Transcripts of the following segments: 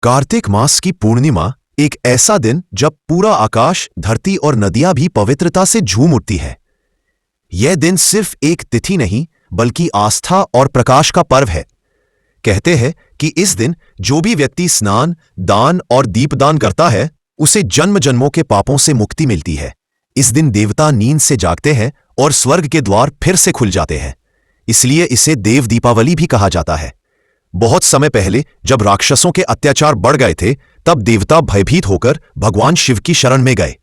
कार्तिक मास की पूर्णिमा एक ऐसा दिन जब पूरा आकाश, धरती और नदियां भी पवित्रता से झूम उठती है। यह दिन सिर्फ एक तिथि नहीं बल्कि आस्था और प्रकाश का पर्व है। कहते हैं कि इस दिन जो भी व्यक्ति स्नान, दान और दीपदान करता है उसे जन्म जन्मों के पापों से मुक्ति मिलती है। इस दिन देवता नींद से जागते हैं और स्वर्ग के द्वार फिर से खुल जाते हैं। इसलिए इसे देव दीपावली भी कहा जाता है। बहुत समय पहले जब राक्षसों के अत्याचार बढ़ गए थे, तब देवता भयभीत होकर भगवान शिव की शरण में गए।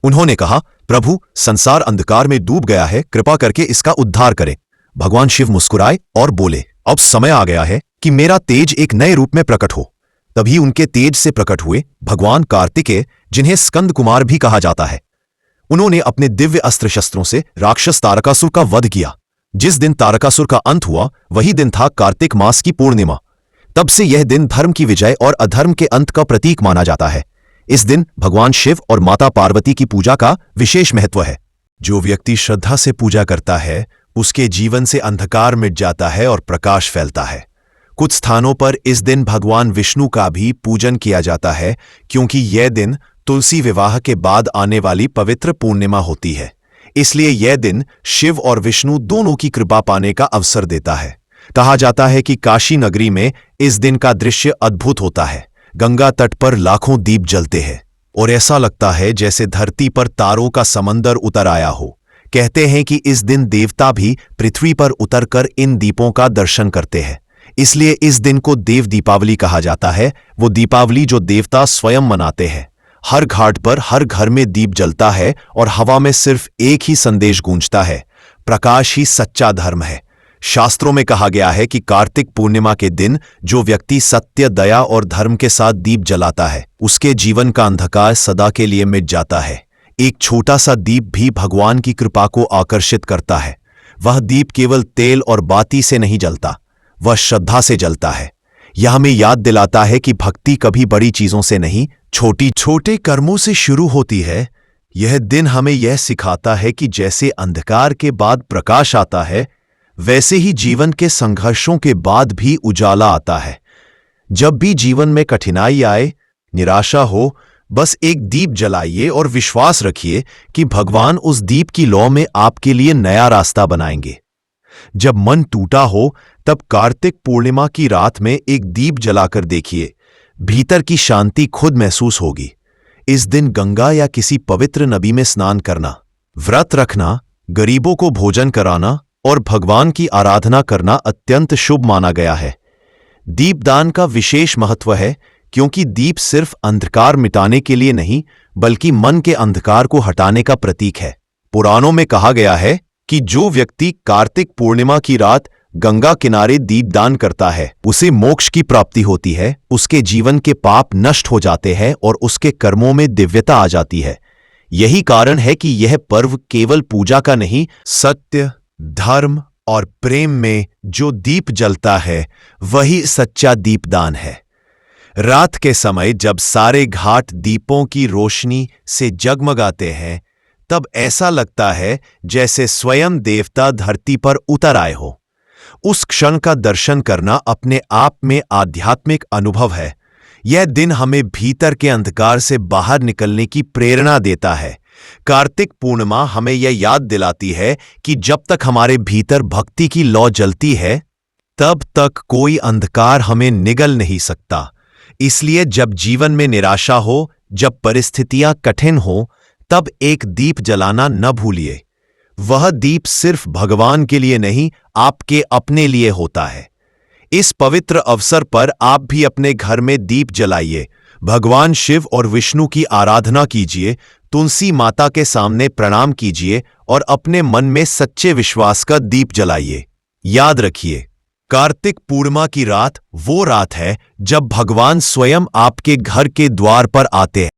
उन्होंने कहा, प्रभु, संसार अंधकार में डूब गया है, कृपा करके इसका उद्धार करें। भगवान शिव मुस्कुराए और बोले, अब समय आ गया है कि मेरा तेज एक नए रूप में प्रकट हो। तभी उनके तेज से प्रकट हुए भगवान कार्तिकेय, जिन्हें स्कंद कुमार भी कहा जाता है। उन्होंने अपने दिव्य अस्त्र शस्त्रों से राक्षस तारकासुर का वध किया। जिस दिन तारकासुर का अंत हुआ वही दिन था कार्तिक मास की पूर्णिमा। तब से यह दिन धर्म की विजय और अधर्म के अंत का प्रतीक माना जाता है। इस दिन भगवान शिव और माता पार्वती की पूजा का विशेष महत्व है। जो व्यक्ति श्रद्धा से पूजा करता है उसके जीवन से अंधकार मिट जाता है और प्रकाश फैलता है। कुछ स्थानों पर इस दिन भगवान विष्णु का भी पूजन किया जाता है, क्योंकि यह दिन तुलसी विवाह के बाद आने वाली पवित्र पूर्णिमा होती है। इसलिए यह दिन शिव और विष्णु दोनों की कृपा पाने का अवसर देता है। कहा जाता है कि काशी नगरी में इस दिन का दृश्य अद्भुत होता है। गंगा तट पर लाखों दीप जलते हैं और ऐसा लगता है जैसे धरती पर तारों का समंदर उतर आया हो। कहते हैं कि इस दिन देवता भी पृथ्वी पर उतरकर इन दीपों का दर्शन करते हैं। इसलिए इस दिन को देव दीपावली कहा जाता है। वो दीपावली जो देवता स्वयं मनाते हैं। हर घाट पर, हर घर में दीप जलता है और हवा में सिर्फ एक ही संदेश गूंजता है, प्रकाश ही सच्चा धर्म है। शास्त्रों में कहा गया है कि कार्तिक पूर्णिमा के दिन जो व्यक्ति सत्य, दया और धर्म के साथ दीप जलाता है उसके जीवन का अंधकार सदा के लिए मिट जाता है। एक छोटा सा दीप भी भगवान की कृपा को आकर्षित करता है। वह दीप केवल तेल और बाती से नहीं जलता, वह श्रद्धा से जलता है। यह हमें याद दिलाता है कि भक्ति कभी बड़ी चीजों से नहीं, छोटी छोटे कर्मों से शुरू होती है। यह दिन हमें यह सिखाता है कि जैसे अंधकार के बाद प्रकाश आता है, वैसे ही जीवन के संघर्षों के बाद भी उजाला आता है। जब भी जीवन में कठिनाई आए, निराशा हो, बस एक दीप जलाइए और विश्वास रखिए कि भगवान उस दीप की लौ में आपके लिए नया रास्ता बनाएंगे। जब मन टूटा हो तब कार्तिक पूर्णिमा की रात में एक दीप जलाकर देखिए, भीतर की शांति खुद महसूस होगी। इस दिन गंगा या किसी पवित्र नदी में स्नान करना, व्रत रखना, गरीबों को भोजन कराना और भगवान की आराधना करना अत्यंत शुभ माना गया है। दीपदान का विशेष महत्व है क्योंकि दीप सिर्फ अंधकार मिटाने के लिए नहीं बल्कि मन के अंधकार को हटाने का प्रतीक है। पुराणों में कहा गया है कि जो व्यक्ति कार्तिक पूर्णिमा की रात गंगा किनारे दीपदान करता है उसे मोक्ष की प्राप्ति होती है, उसके जीवन के पाप नष्ट हो जाते हैं और उसके कर्मों में दिव्यता आ जाती है। यही कारण है कि यह पर्व केवल पूजा का नहीं, सत्य, धर्म और प्रेम में जो दीप जलता है वही सच्चा दीपदान है। रात के समय जब सारे घाट दीपों की रोशनी से जगमगाते हैं तब ऐसा लगता है जैसे स्वयं देवता धरती पर उतर आए हो। उस क्षण का दर्शन करना अपने आप में आध्यात्मिक अनुभव है। यह दिन हमें भीतर के अंधकार से बाहर निकलने की प्रेरणा देता है। कार्तिक पूर्णिमा हमें यह याद दिलाती है कि जब तक हमारे भीतर भक्ति की लौ जलती है तब तक कोई अंधकार हमें निगल नहीं सकता। इसलिए जब जीवन में निराशा हो, जब परिस्थितियां कठिन हो, तब एक दीप जलाना न भूलिए। वह दीप सिर्फ भगवान के लिए नहीं, आपके अपने लिए होता है। इस पवित्र अवसर पर आप भी अपने घर में दीप जलाइए, भगवान शिव और विष्णु की आराधना कीजिए, तुलसी माता के सामने प्रणाम कीजिए और अपने मन में सच्चे विश्वास का दीप जलाइए। याद रखिए, कार्तिक पूर्णिमा की रात वो रात है जब भगवान स्वयं आपके घर के द्वार पर आते हैं।